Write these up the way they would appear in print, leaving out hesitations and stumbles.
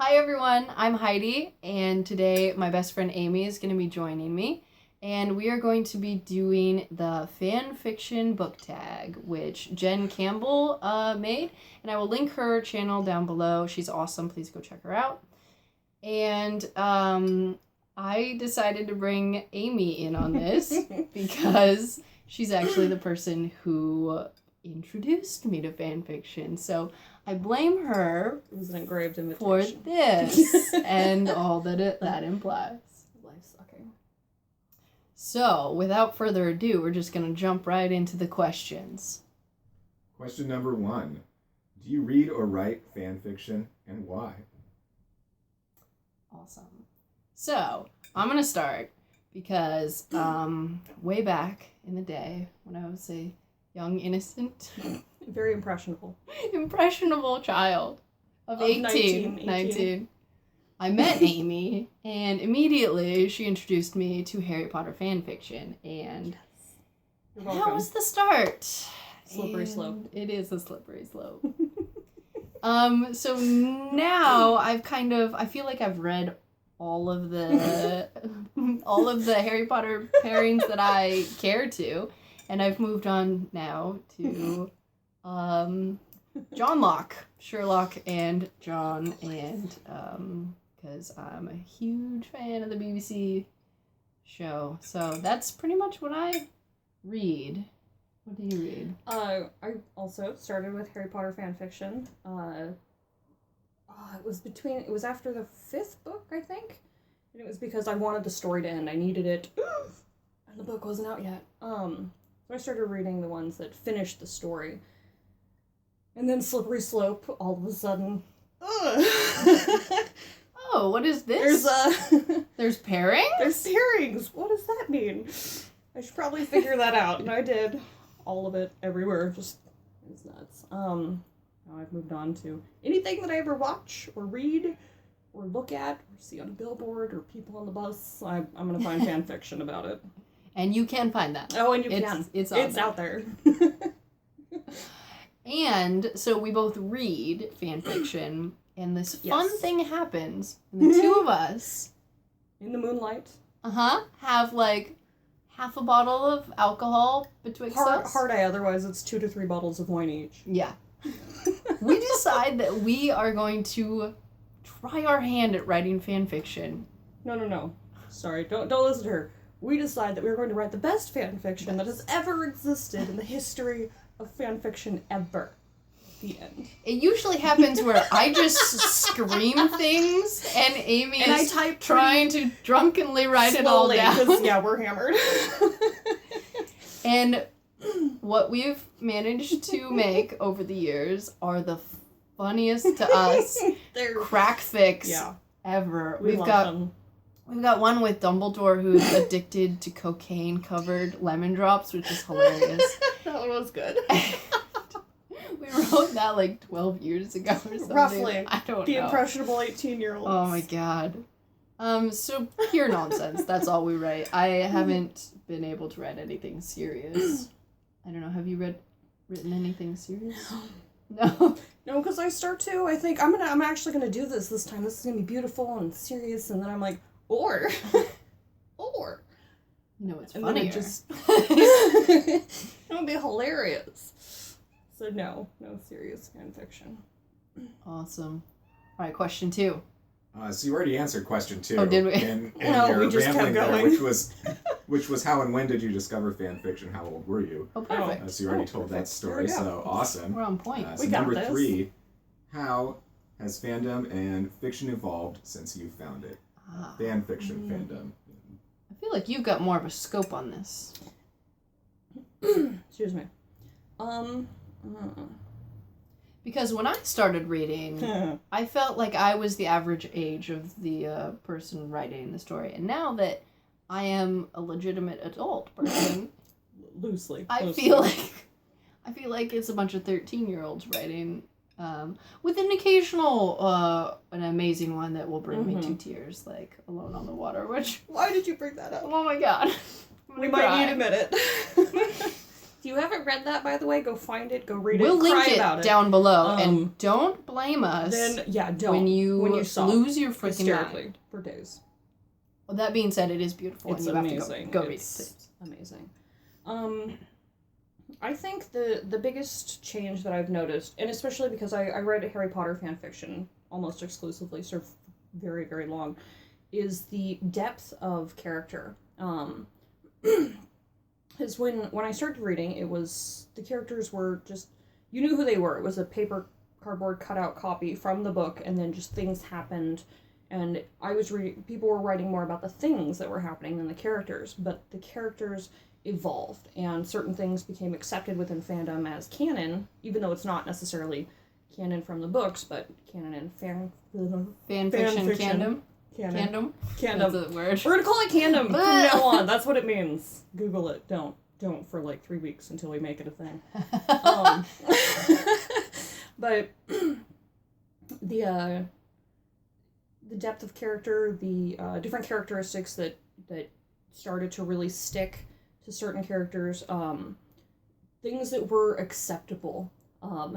Hi everyone, I'm Heidi, and today my best friend Amy is going to be joining me, and we are going to be doing the Fanfiction book tag, which Jen Campbell made, and I will link her channel down below. She's awesome, please go check her out. And I decided to bring Amy in on this because she's actually the person who introduced me to fanfiction, so I blame her it was an engraved invitation for this and all that implies. Life's sucking. So, without further ado, we're just going to jump right into the questions. Question number 1. Do you read or write fanfiction, and why? Awesome. So, I'm going to start because way back in the day when I was a young, innocent, very impressionable child of 19. I met Amy, and immediately she introduced me to Harry Potter fanfiction, and that was the start. Slippery slope. It is a slippery slope. So now I feel like I've read all of the Harry Potter pairings that I care to, and I've moved on now to John Locke, Sherlock, and John, and because I'm a huge fan of the BBC show. So that's pretty much what I read. What do you read? I also started with Harry Potter fanfiction. It was after the 5th book, I think. And it was because I wanted the story to end. I needed it. And the book wasn't out yet. So I started reading the ones that finished the story. And then Slippery Slope, all of a sudden. Oh, what is this? There's pairings? There's pairings. What does that mean? I should probably figure that out. And I did. All of it, everywhere. Just, it's nuts. Now I've moved on to anything that I ever watch or read or look at or see on a billboard or people on the bus. I'm going to find fan fiction about it. And you can find that. Oh, and you can. It's out there. And so we both read fan fiction, and this fun thing happens. And the two of us, in the moonlight, have like half a bottle of alcohol betwixt us. Hard eye, otherwise it's 2 to 3 bottles of wine each. Yeah. We decide that we are going to try our hand at writing fan fiction. No. Sorry, don't listen to her. We decide that we're going to write the best fan fiction that has ever existed in the history of fan fiction ever. The end. It usually happens where I just scream things and Amy is trying to drunkenly write it all down. Because, we're hammered. And what we've managed to make over the years are the funniest to us crack fics ever. We've got one with Dumbledore who's addicted to cocaine-covered lemon drops, which is hilarious. That one was good. We wrote that like 12 years ago or something. Roughly. I don't know. The impressionable 18-year-olds. Oh my god. So pure nonsense. That's all we write. I haven't been able to write anything serious. I don't know. Have you written anything serious? No. No, because I start to. I think I'm actually gonna do this time. This is gonna be beautiful and serious, and then I'm like, or. You know what's and funnier? Then it would be hilarious. So no serious fan fiction. Awesome. All right, question 2. So you already answered question 2. Oh, did we? In No, your we just kept rambling going. there, which was how and when did you discover fan fiction? How old were you? Oh, perfect. So you already told that story, so awesome. We're on point. So We got number this. 3, how has fandom and fiction evolved since you found it? Fan fiction fandom. I feel like you've got more of a scope on this. Excuse me. Because when I started reading, I felt like I was the average age of the person writing the story. And now that I am a legitimate adult person, loosely. I feel like it's a bunch of 13-year-olds writing, with an occasional, an amazing one that will bring me to tears, like Alone on the Water, which... Why did you bring that up? Oh my god. We might need a minute. If you haven't read that, by the way, go find it, go read it, We'll link it down below, and don't blame us. Then don't when you lose your freaking hysterically mind for days. Well, that being said, it is beautiful, It's and you amazing. Have to go read it. It's amazing. I think the biggest change that I've noticed, and especially because I read Harry Potter fan fiction almost exclusively, so very, very long, is the depth of character. Because when I started reading, it was, the characters were just, you knew who they were. It was a paper, cardboard cutout copy from the book, and then just things happened, and I was reading, people were writing more about the things that were happening than the characters, but the characters evolved, and certain things became accepted within fandom as canon, even though it's not necessarily canon from the books, but canon and Fanfiction, canon. Canon. That's the word. We're gonna call it canon from now on. That's what it means. Google it. Don't for like 3 weeks until we make it a thing. But the depth of character, the different characteristics that started to really stick to certain characters, things that were acceptable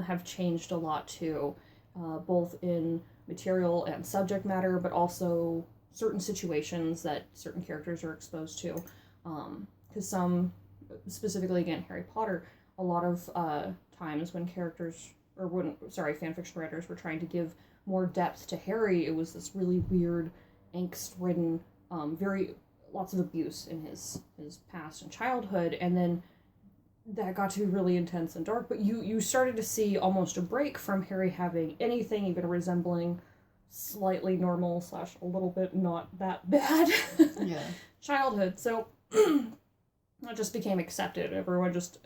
have changed a lot too, both in material and subject matter, but also certain situations that certain characters are exposed to. Because some, specifically again, Harry Potter, a lot of times when fanfiction writers were trying to give more depth to Harry, it was this really weird, angst-ridden, lots of abuse in his past and childhood, and then that got to be really intense and dark, but you started to see almost a break from Harry having anything even resembling slightly normal / a little bit not that bad childhood. So that just became accepted. Everyone just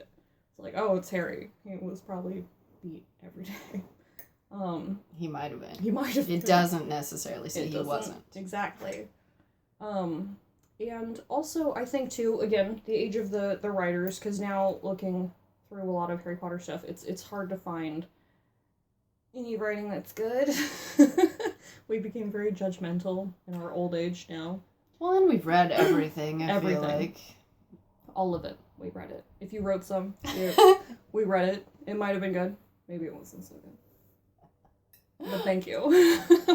like, oh, it's Harry. He was probably beat every day. He might have been. He might have been. It doesn't necessarily say he wasn't. Exactly. And also, I think, too, again, the age of the writers, because now, looking through a lot of Harry Potter stuff, it's hard to find any writing that's good. We became very judgmental in our old age now. Well, and we've read everything, I feel like. All of it. We read it. If you wrote some, we read it. It might have been good. Maybe it wasn't so good. But thank you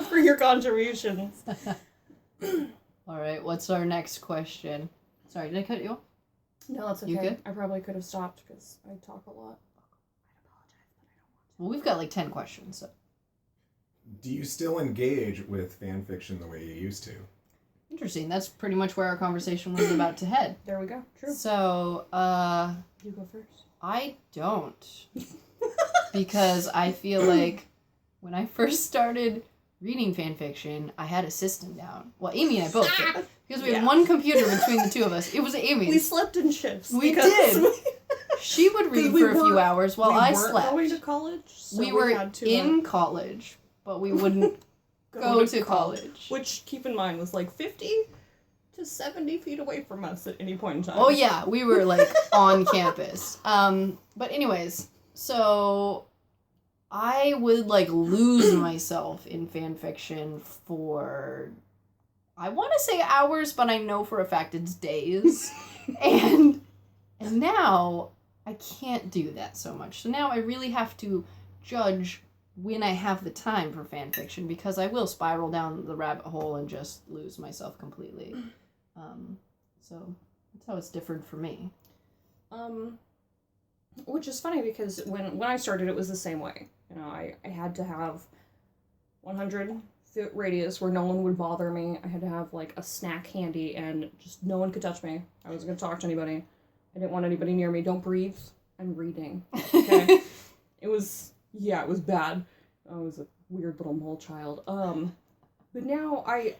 for your contributions. All right, what's our next question? Sorry, did I cut you off? No, that's okay. You good? I probably could have stopped because I talk a lot. I'd apologize, but I don't want to. Well, we've got like 10 questions, so. Do you still engage with fan fiction the way you used to? Interesting. That's pretty much where our conversation was about to head. There we go. True. So, you go first. I don't. Because I feel like when I first started reading fan fiction, I had a system down. Well, Amy and I both did. Because we had one computer between the two of us. It was Amy's. We slept in shifts. We did. She would read for a few hours while I slept. We weren't going to college. So we were in college, but we wouldn't go to college. Which, keep in mind, was like 50 to 70 feet away from us at any point in time. Oh yeah, we were like on campus. But anyways, so I would like lose myself in fan fiction for, I want to say hours, but I know for a fact it's days. and now I can't do that so much. So now I really have to judge when I have the time for fan fiction, because I will spiral down the rabbit hole and just lose myself completely. So that's how it's different for me. Which is funny because when I started, it was the same way. You know, I had to have 100-foot radius where no one would bother me. I had to have like a snack handy and just no one could touch me. I wasn't going to talk to anybody. I didn't want anybody near me. Don't breathe. I'm reading. Okay. It was bad. I was a weird little mole child. But now I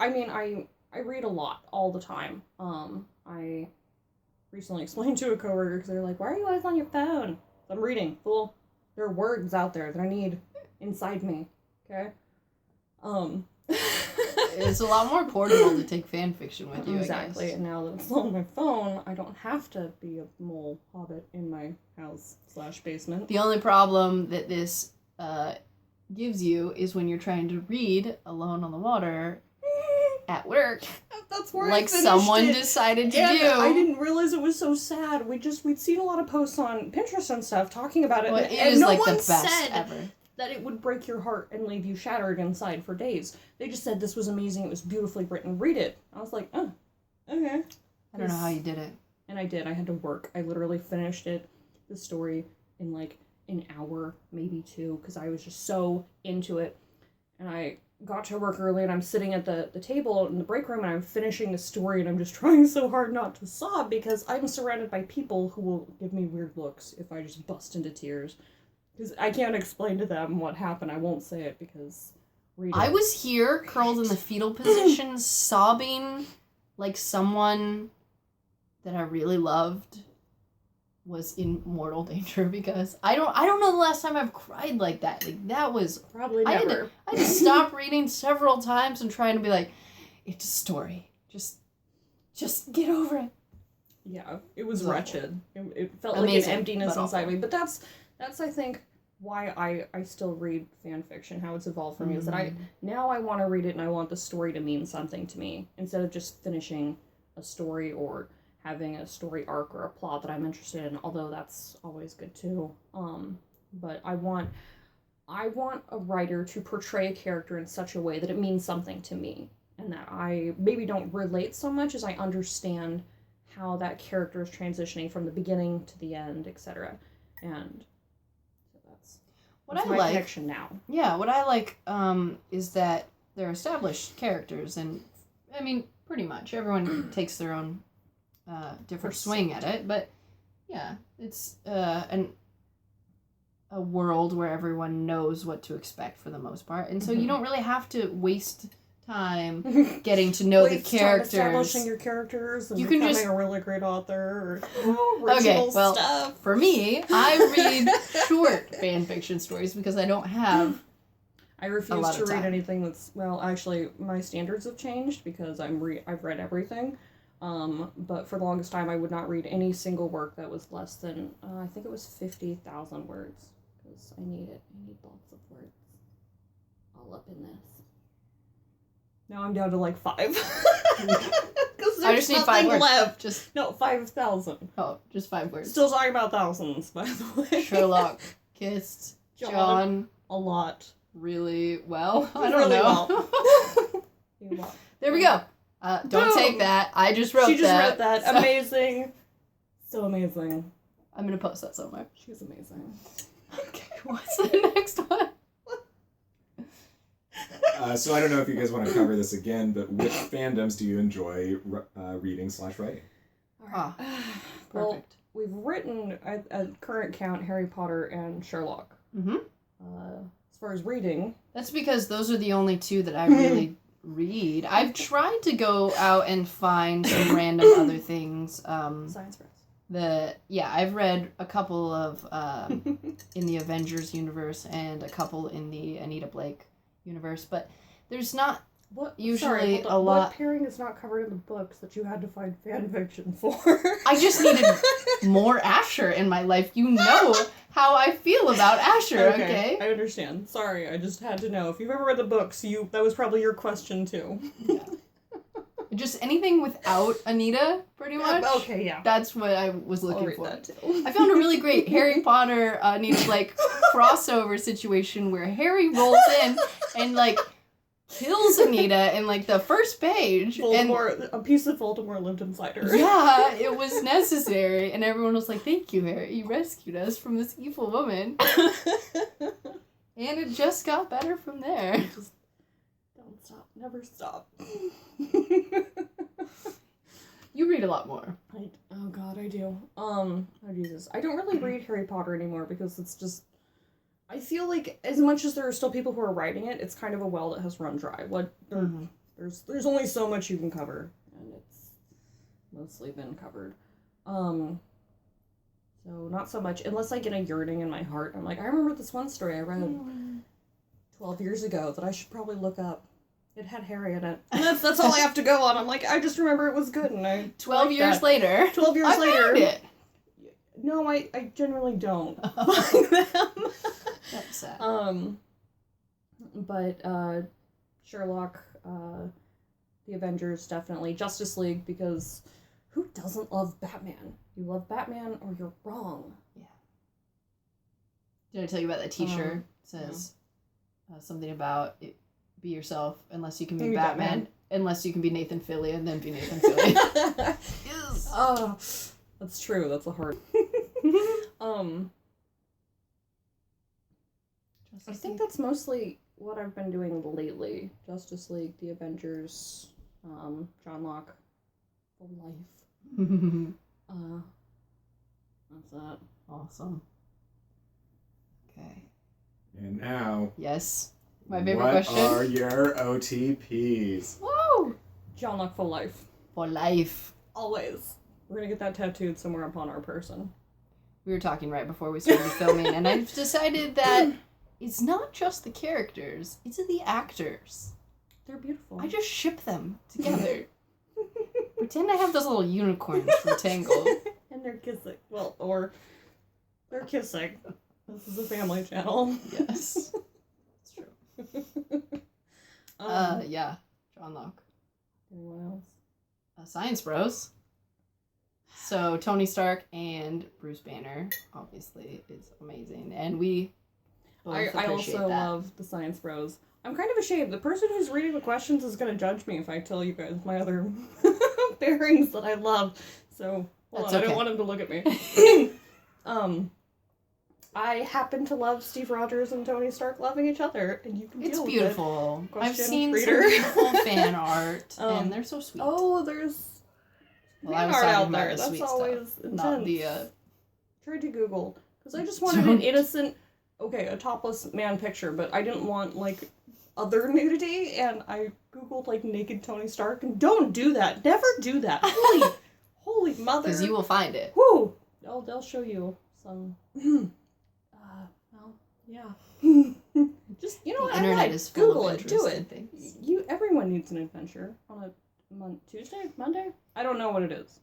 read a lot all the time. I recently explained to a coworker because they're like, "Why are you always on your phone?" I'm reading. Fool. There are words out there that I need inside me. Okay? It's a lot more portable to take fan fiction with you, exactly. I guess. And now that it's on my phone, I don't have to be a mole hobbit in my house / basement. The only problem that this gives you is when you're trying to read alone on the water at work. That's where I like finished someone it. decided to And do. I didn't realize it was so sad. We'd seen a lot of posts on Pinterest and stuff talking about it. Well, and it is no like one the best said ever. that it would break your heart and leave you shattered inside for days. They just said this was amazing. It was beautifully written. Read it. I was like, oh, okay. I don't know how you did it. And I did. I had to work. I literally finished the story, in like an hour, maybe two, because I was just so into it. And I got to work early, and I'm sitting at the table in the break room, and I'm finishing the story, and I'm just trying so hard not to sob, because I'm surrounded by people who will give me weird looks if I just bust into tears. Because I can't explain to them what happened. I won't say it, because... I was here, curled in the fetal position, sobbing like someone that I really loved was in mortal danger, because I don't know the last time I've cried like that. Like, that was... Probably never. I had to stop reading several times and trying to be like, it's a story. Just get over it. Yeah, it was Awful. wretched. It felt Amazing, like an emptiness but inside awful. me. But that's I think, why I still read fan fiction, how it's evolved for me, is that I want to read it, and I want the story to mean something to me, instead of just finishing a story or having a story arc or a plot that I'm interested in, although that's always good too. But I want a writer to portray a character in such a way that it means something to me, and that I maybe don't relate so much as I understand how that character is transitioning from the beginning to the end, etc. And so that's my like connection now. Yeah, what I like is that they're established characters, and I mean, pretty much everyone takes their own different swing at it, but yeah, it's a world where everyone knows what to expect for the most part, and so you don't really have to waste time getting to know the characters. Establishing your characters and you can becoming just a really great author. Okay, well, stuff. For me, I read short fan fiction stories because I don't have. I refuse to read anything that's, well, actually, my standards have changed because I've read everything. But for the longest time, I would not read any single work that was less than, I think it was 50,000 words. Because I need it. I need lots of words. All up in this. Now I'm down to like 5. Because I just need 5 words. Left. Just no, 5,000. Oh, just 5 words. Still talking about thousands, by the way. Sherlock kissed John a lot. really well. I don't Really know. Well. There we go. Don't take that. I just wrote that. She just wrote that. So Amazing. So amazing. I'm gonna post that somewhere. She's amazing. Okay, what's the next one? So I don't know if you guys want to cover this again, but which fandoms do you enjoy reading/writing? Ah, Well, perfect. we've written, at current count, Harry Potter and Sherlock. Mm-hmm. As far as reading... That's because those are the only 2 that I really read. I've tried to go out and find some random other things. Science Press. I've read a couple of in the Avengers universe and a couple in the Anita Blake universe, but there's not usually a lot. What pairing is not covered in the books that you had to find fan fiction for? I just needed more Asher in my life. You know how I feel about Asher, okay? I understand. Sorry, I just had to know. If you've ever read the books, that was probably your question too. Yeah. Just anything without Anita, pretty much. Okay, yeah. That's what I was looking for. That too. I found a really great Harry Potter Anita Blake crossover situation where Harry rolls in and kills Anita in the first page. Voldemort, a piece of Voldemort lived inside her. Yeah, it was necessary, and everyone was like, "Thank you, Harry. You rescued us from this evil woman." And it just got better from there. Just don't stop. Never stop. You read a lot more. Oh God, I do. Oh Jesus, I don't really read Harry Potter anymore because it's just. I feel like as much as there are still people who are writing it, it's kind of a well that has run dry. There's only so much you can cover, and it's mostly been covered. So not so much unless I get a yearning in my heart. I'm like, I remember this one story I read 12 years ago that I should probably look up. It had Harry in it. And that's all I have to go on. I'm like, I just remember it was good, and I 12 years later. 12 years I later. found it. No, I generally don't find them. That's sad. But Sherlock, the Avengers, definitely. Justice League, because who doesn't love Batman? You love Batman or you're wrong. Yeah. Did I tell you about that t-shirt? It says something about it, be yourself unless you can be Batman. Unless you can be Nathan Fillion, then be Nathan Fillion. Yes. Oh, that's true. That's a hard. I think that's mostly what I've been doing lately. Justice League, The Avengers, John Locke, for life. That's that. Awesome. Okay. And now... Yes. My favorite question. What are your OTPs? Woo! John Locke for life. For life. Always. We're gonna get that tattooed somewhere upon our person. We were talking right before we started filming, and I've decided that it's not just the characters, it's the actors. They're beautiful. I just ship them together. Pretend I have those little unicorns from Tangled. And they're kissing. Well, or they're kissing. This is a family channel. Yes. It's true. Yeah. John Locke. Anyone else? Science Bros. So Tony Stark and Bruce Banner, obviously, is amazing. And we both I appreciate also that. love the Science Bros. I'm kind of ashamed. The person who's reading the questions is going to judge me if I tell you guys my other pairings that I love. So, hold on, I don't want him to look at me. I happen to love Steve Rogers and Tony Stark loving each other, and you can It's deal beautiful. with it. I've seen reader. some beautiful fan art, and they're so sweet. Oh, there's I fan was art talking out about there. the That's sweet always stuff, intense. not the Tried to Google because I just wanted an innocent, a topless man picture, but I didn't want like other nudity, and I Googled like naked Tony Stark, and don't do that. Never do that. Holy mother! because you will find it. Whoo! They'll show you some. Yeah. Just The internet is full Google of it. Do it. things. Everyone needs an adventure on a Tuesday, Monday. I don't know what it is.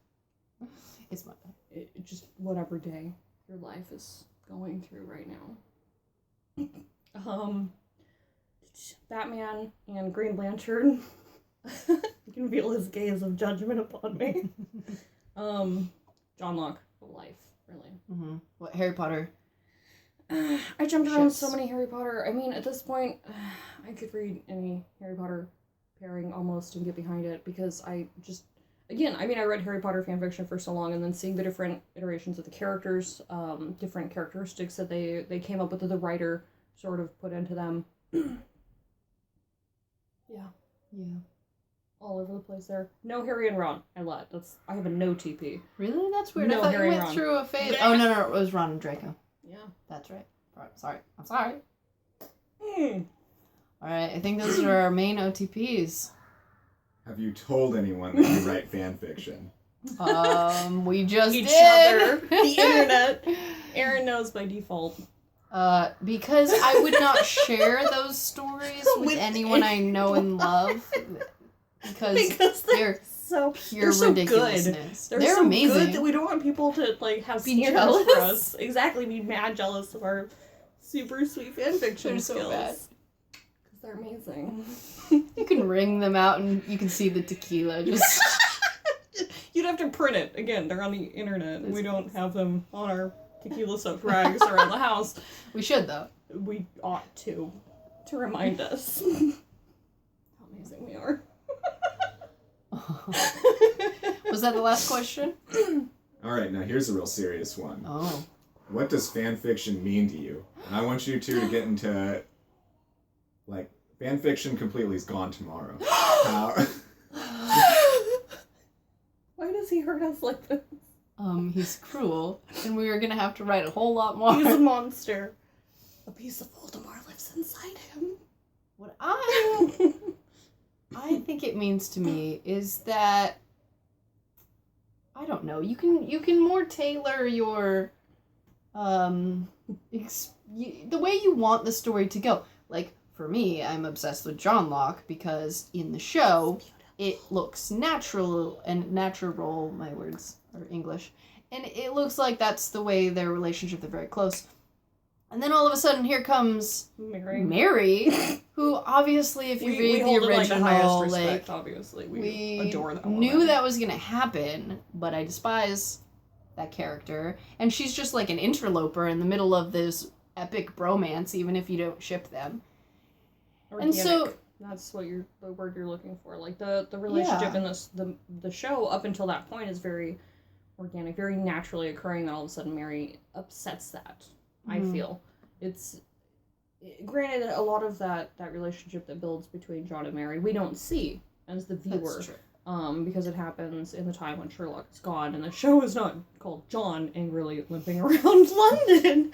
It's Monday. Just whatever day your life is going through right now. Batman and Green Lantern. You can feel his gaze of judgment upon me. John Locke for life, really. Mm-hmm. What Harry Potter? I jumped around so many Harry Potter. I mean, at this point, I could read any Harry Potter pairing almost and get behind it because I just, again, I mean, I read Harry Potter fanfiction for so long, and then seeing the different iterations of the characters, different characteristics that they came up with that the writer sort of put into them. Yeah. All over the place there. No Harry and Ron. I lied. I have a no TP. Really? That's weird. No I thought Harry you and went Ron. through a phase. Oh, no, it was Ron and Draco. Yeah. That's right. Sorry. I'm sorry. Mm. Alright, I think those are our main OTPs. Have you told anyone that you write fan fiction? We just Each did. other. The internet. Aaron knows by default. Because I would not share those stories with anyone I know and love. Because they're so pure so ridiculousness. Good. They're so amazing. good that we don't want people to like have Be standards jealous? for us. Exactly, be mad jealous of our super sweet fanfiction They're skills. so bad. Because they're amazing. You can wring them out and you can see the tequila just... You'd have to print it. Again, they're on the internet. We don't have them on our tequila soaked rags around the house. We should, though. We ought to remind us how amazing we are. Was that the last question? Alright, now here's a real serious one. Oh. What does fan fiction mean to you? And I want you two to get into, like, fan fiction completely is gone tomorrow. How... Why does he hurt us like this? He's cruel, and we are gonna have to write a whole lot more. He's a monster. A piece of Voldemort lives inside him. What I think it means to me is that I don't know. You can more tailor your the way you want the story to go. Like for me, I'm obsessed with John Locke because in the show it looks natural, my words are English, and it looks like that's the way their relationship, they're very close. And then all of a sudden here comes Mary. Mary who obviously, if you we read hold the it, original, the highest respect, obviously. We we adore that knew woman. that was gonna happen, but I despise that character. And she's just like an interloper in the middle of this epic bromance, even if you don't ship them. Organic. And so that's what the word you're looking for. Like the relationship in this the show up until that point is very organic, very naturally occurring. That all of a sudden Mary upsets that. I feel it's granted a lot of that relationship that builds between John and Mary we don't see as the viewer. that's true. Because it happens in the time when Sherlock is gone, and the show is not called John angrily limping around London,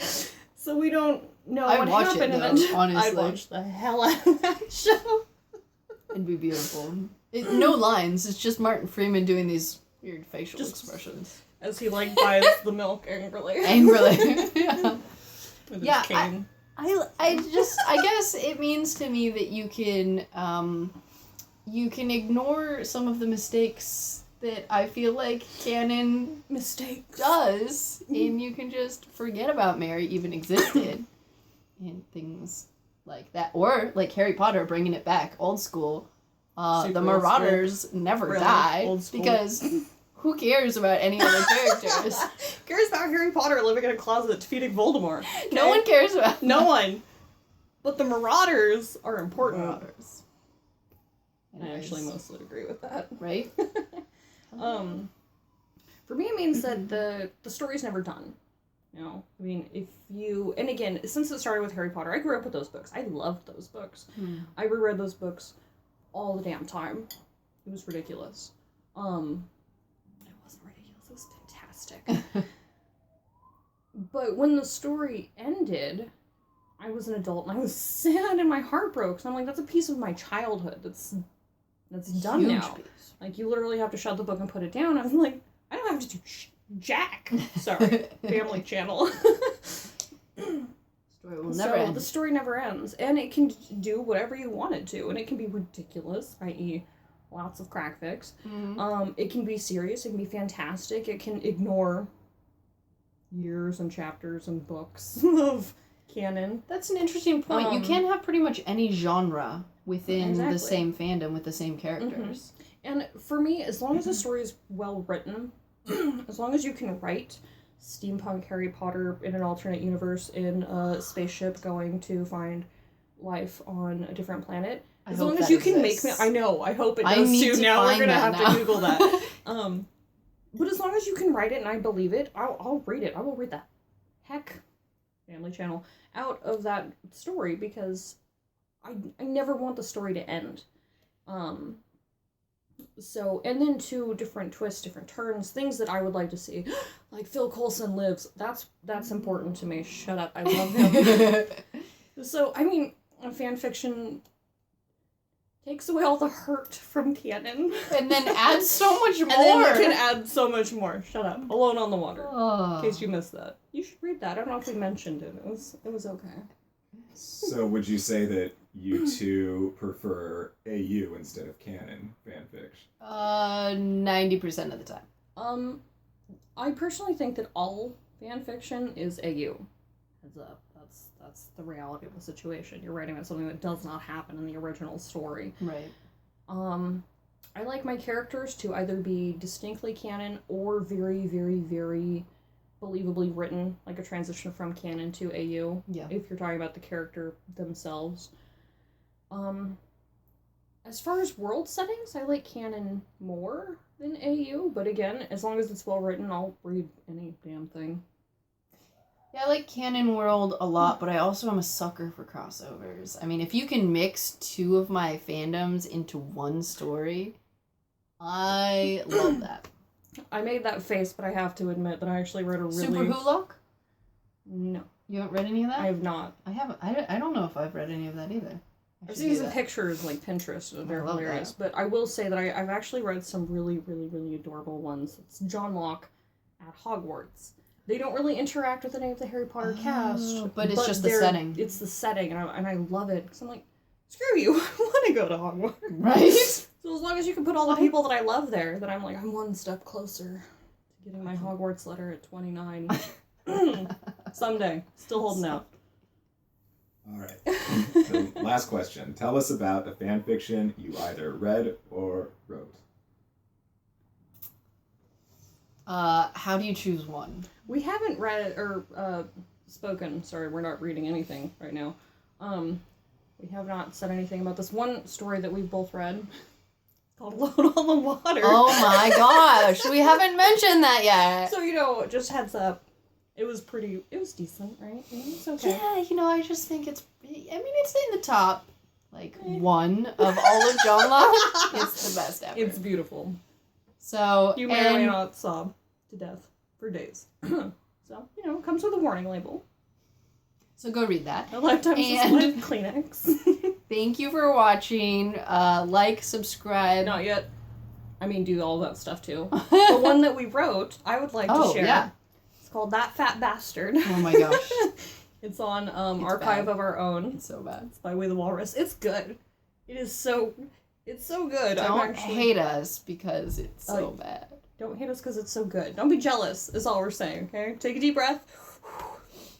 so we don't know what happened. Honestly, I'd watch the hell out of that show. It'd be beautiful. No lines. It's just Martin Freeman doing these weird facial expressions As he buys the milk angrily. Yeah. With Yeah, his cane. I guess it means to me that you can ignore some of the mistakes that I feel like canon Mistakes. does, and you can just forget about Mary even existed, and things like that. Or, like Harry Potter, bringing it back, old school, the Marauders never died, because who cares about any other characters? Cares about Harry Potter living in a closet defeating Voldemort. Okay? No one cares about No one. But the Marauders are important. Marauders. I actually mostly agree with that. Right? For me, it means that the story's never done. You know, I mean, if you, and again, since it started with Harry Potter, I grew up with those books. I loved those books. I reread those books all the damn time. It was ridiculous. It wasn't ridiculous. It was fantastic. But when the story ended, I was an adult and I was sad and my heart broke. So I'm like, that's a piece of my childhood. That's done Huge now. piece. Like, you literally have to shut the book and put it down. I was like, I don't have to do jack. Sorry, Family Channel. Story will never end. The story never ends, and it can do whatever you want it to, and it can be ridiculous, i.e., lots of crack fics. It can be serious. It can be fantastic. It can ignore years and chapters and books of canon. That's an interesting point. You can have pretty much any genre within Exactly. the same fandom with the same characters. And for me, as long as the story is well written, as long as you can write steampunk Harry Potter in an alternate universe in a spaceship going to find life on a different planet, as long as you can make me, I know, I hope it does too. Now we're gonna have to Google that. But as long as you can write it and I believe it, I'll read it. I will read the heck, Family Channel, out of that story, because I never want the story to end. So, and then two different twists, different turns, things that I would like to see. Like Phil Coulson lives. That's important to me. Shut up. I love him. So, I mean, fan fiction takes away all the hurt from canon. And then adds so much more. And then you can add so much more. Shut up. Alone on the Water. Oh. In case you missed that. You should read that. I don't know if we mentioned it. It was okay. So would you say that you two prefer AU instead of canon fanfiction? 90% of the time. I personally think that all fan fiction is AU. Heads up. That's the reality of the situation. You're writing about something that does not happen in the original story. Right. I like my characters to either be distinctly canon or very, very, very believably written, like a transition from canon to AU. Yeah. If you're talking about the character themselves. As far as world settings, I like canon more than AU, but again, as long as it's well written, I'll read any damn thing. Yeah, I like canon world a lot, but I also am a sucker for crossovers. I mean, if you can mix two of my fandoms into one story, I love that. I made that face, but I have to admit that I actually wrote a really... Super Hulock? No. You haven't read any of that? I have not. I haven't. I don't know if I've read any of that either. I've seen some pictures, like Pinterest, and they're hilarious. That. But I will say that I've actually read some really, really, really adorable ones. It's John Locke at Hogwarts. They don't really interact with any of the Harry Potter cast. But it's just the setting. It's the setting, and I love it. Because I'm like, screw you, I want to go to Hogwarts. Right? So as long as you can put all the people that I love there, then I'm like, I'm one step closer to getting my Hogwarts letter at 29. Someday. Still holding out. All right. So, last question. Tell us about a fan fiction you either read or wrote. How do you choose one? We haven't read or spoken. Sorry, we're not reading anything right now. We have not said anything about this one story that we've both read. It's called Alone on the Water. Oh my gosh, we haven't mentioned that yet. So, just heads up. It was decent, right? It's okay. Yeah, I just think it's in the top, one of all of John Locke. It's the best ever. It's beautiful. So, You may or may not sob to death for days. So, it comes with a warning label. So go read that. A lifetime supply of Kleenex. Thank you for watching. Subscribe. Not yet. Do all that stuff too. The one that we wrote, I would like to share. Yeah. It's called That Fat Bastard. Oh my gosh. It's on Archive bad. of Our Own. It's so bad. It's by Way the Walrus. It's good. It's so good. Don't hate us because it's so bad. Don't hate us because it's so good. Don't be jealous is all we're saying, okay? Take a deep breath.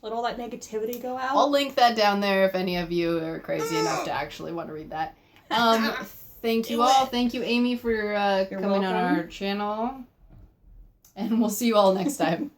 Let all that negativity go out. I'll link that down there if any of you are crazy enough to actually want to read that. Thank you all. Thank you, Amy, for coming on our channel. And we'll see you all next time.